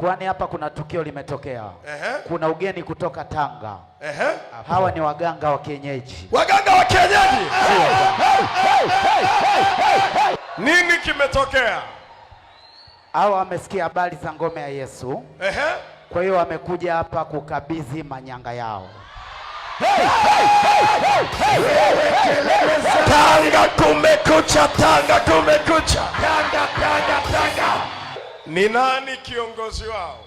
Kwani hapa kuna tukio limetokea. Kuna ugeni kutoka Tanga. Hawa ni waganga wa kienyeji. Waganga wa kienyeji? Nini kimetokea? Hawa wamesikia habari za ngome ya Yesu. Kwa hiyo wamekuja hapa kukabidhi manyanga yao. Tanga kumekucha, Tanga kumekucha. Tanga. Ni nani kiongozi wao?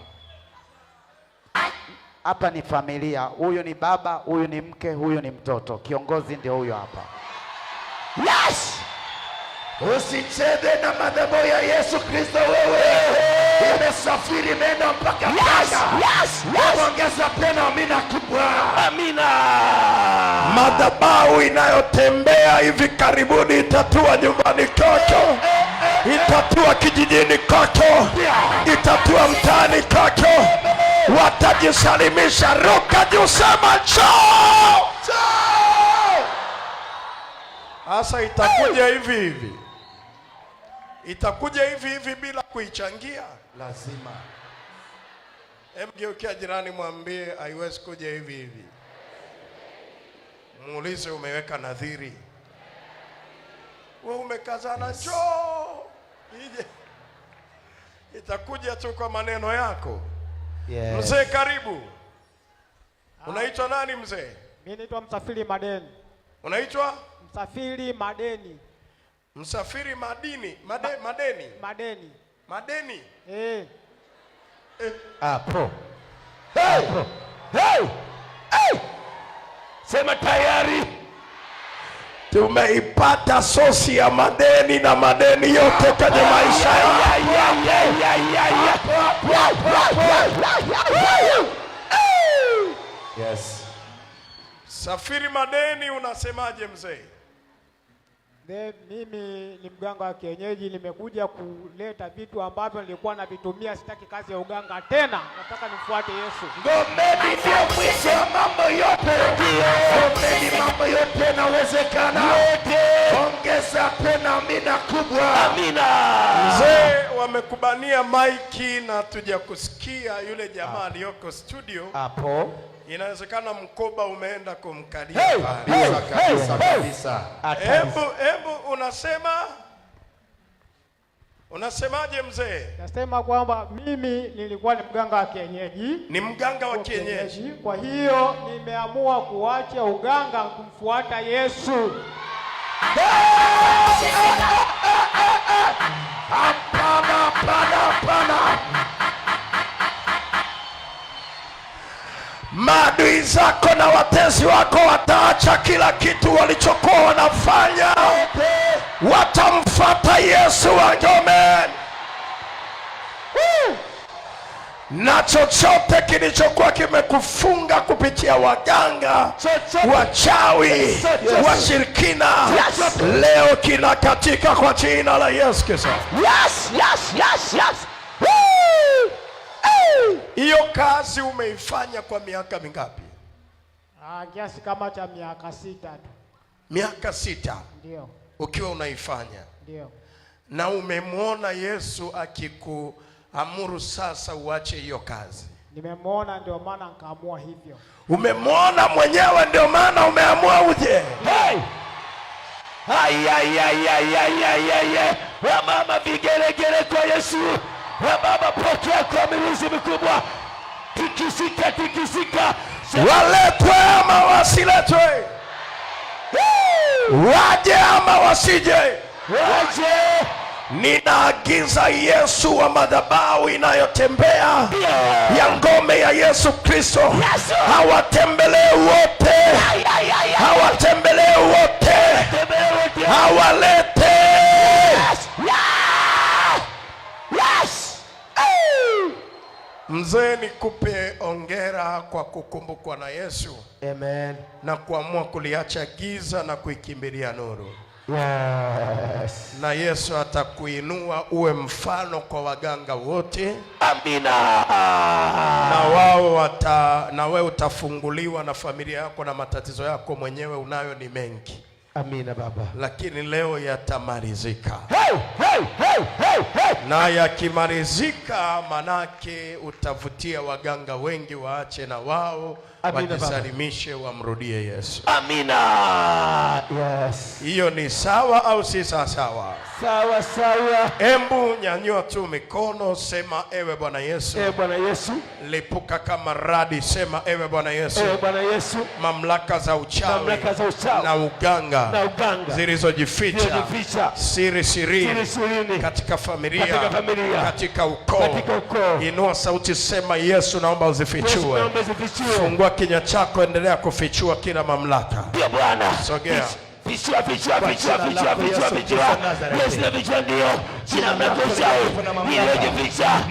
Hapa ni familia. Huyu ni baba, huyu ni mke, huyu ni mtoto. Kiongozi ndio huyo hapa. Yes! Usicheze na madhabahu ya Yesu Kristo wewe. Imesafiri nenda mpaka Tanga. Ongeza tena amina kubwa. Amina. Madhabahu inayotembea hivi karibuni itatua nyumbani kwako. Itatua kijijini kwako. Itatua mtaani kwako. Watajisalimisha. Ruka juu, sema njoo. Asa itakuja hivi hivi. Itakuja hivi hivi bila kuichangia. Lazima. Mgeukia jirani mwambie haiwezi kuja hivi hivi. Muulize umeweka nadhiri. Wewe umekazana njoo. Ije. Itakuja tu kwa maneno yako. Yes. Mzee karibu. Unaitwa nani mzee? Mimi naitwa Msafiri Madeni. Unaitwa? Msafiri Madeni. Msafiri Madini. Madeni. Madeni. Hapo. Hey! Sema tayari. Tumeipata sosi ya madeni na madeni yote kwenye maisha. Yes. Safiri Madeni, unasemaje mzee? Mimi ni mganga wa kienyeji, nimekuja kuleta vitu ambavyo nilikuwa navitumia, sitaki kazi ya uganga tena. Nataka nifuate Yesu. Ngomeni ndio mwisho wa mambo yote. Ngomeni mambo yote yanawezekana. Ongeza tena amina kubwa. Amina. Mzee wamekubania maiki na tuja kusikia yule jamaa aliyoko studio. Hapo. Inawezekana mkoba umeenda kumkalia. Kabisa. Hebu unasemaje mzee? Nasema kwamba mimi nilikuwa ni mganga wa kienyeji. Ni mganga wa kienyeji. Kwa hiyo nimeamua kuacha uganga kumfuata Yesu. Hapana. Maadui zako na watesi wako wataacha kila kitu walichokuwa wanafanya. Watamfuata Yesu wa ngome. Na chochote kilichokuwa kimekufunga kupitia waganga, wachawi, washirikina, leo kinakatika kwa jina la Yesu Kristo. Yes. Hiyo kazi umeifanya kwa miaka mingapi? Kiasi kama cha miaka 6 tu. Miaka 6? Ndio. Ukiwa unaifanya? Ndio. Na umemwona Yesu akikuamuru sasa uache hiyo kazi? Nimemwona, ndio maana nikaamua hivyo. Umemwona mwenyewe ndio maana umeamua uje? Mama vigelegele kwa Yesu. Baba pokea kwa miruzi mikubwa. Tikisika. Waletwe ama wasiletwe? Waje ama wasije? Waje. Ninaagiza Yesu wa madhabahu inayotembea ya ngome ya Yesu Kristo. Hawatembelee wote. Hawalete. Mzee nikupe ongera kwa kukumbukwa na Yesu. Amen. Na kuamua kuliacha giza na kuikimbilia nuru. Yes. Na Yesu atakuinua uwe mfano kwa waganga wote. Amina. Na wewe utafunguliwa na familia yako na matatizo yako mwenyewe unayo ni mengi. Amina Baba. Lakini leo yatamalizika. Hey, hey, hey, hey, hey. Na yakimalizika, manake utavutia waganga wengi waache na wao wajisalimishe, wamrudie Yesu. Amina. Yes. Hiyo ni sawa au si sawa? Sawa sawa. Embu nyanyua tu mikono, sema ewe Bwana Yesu. Ewe Bwana Yesu. Lipuka kama radi, sema ewe Bwana Yesu. Ewe Bwana Yesu. Mamlaka za uchawi na uganga zilizojificha siri katika familia, katika ukoo, inua sauti, sema Yesu, naomba uzifichue. Fungua kinywa chako, endelea kufichua kila mamlaka. Ndio Bwana. Sogea. Fichua. Yesu, ndio. Jina lako sawa. Ndio jificha.